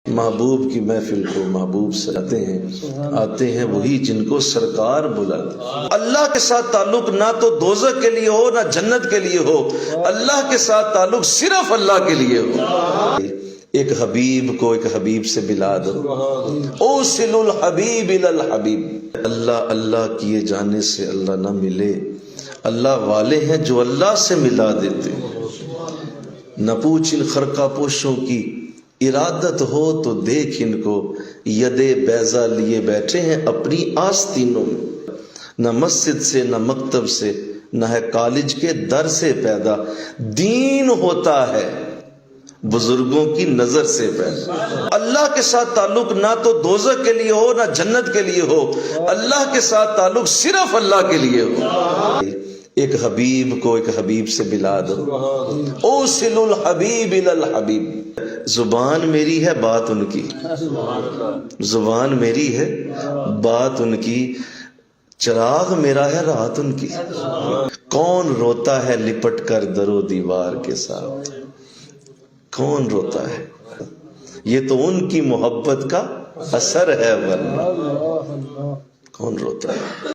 محبوب کی محفل کو محبوب سجاتے ہیں وہی جن کو سرکار بلاتے ہیں۔ اللہ کے ساتھ تعلق نہ تو دوزخ کے لیے ہو نہ جنت کے لیے ہو، اللہ کے ساتھ تعلق صرف اللہ کے لیے ہو۔ ایک حبیب کو ایک حبیب سے ملا دو، اوصل الحبیب الی الحبیب۔ اللہ اللہ کیے جانے سے اللہ نہ ملے، اللہ والے ہیں جو اللہ سے ملا دیتے ہیں۔ نہ پوچھ ان خرقہ پوشوں کی ارادت ہو تو دیکھ ان کو، یدے بیضا لیے بیٹھے ہیں اپنی آستینوں میں۔ نہ مسجد سے نہ مکتب سے نہ ہے کالج کے در سے پیدا، دین ہوتا ہے بزرگوں کی نظر سے پیدا۔ اللہ کے ساتھ تعلق نہ تو دوزخ کے لیے ہو نہ جنت کے لیے ہو، اللہ کے ساتھ تعلق صرف اللہ کے لیے ہو۔ ایک حبیب کو ایک حبیب سے ملا دو، اوصل الحبیب الی الحبیب۔ زبان میری ہے بات ان کی، زبان میری ہے بات ان کی، چراغ میرا ہے رات ان کی۔ کون روتا ہے لپٹ کر در و دیوار کے ساتھ، کون روتا ہے؟ یہ تو ان کی محبت کا اثر ہے، ورنہ کون روتا ہے؟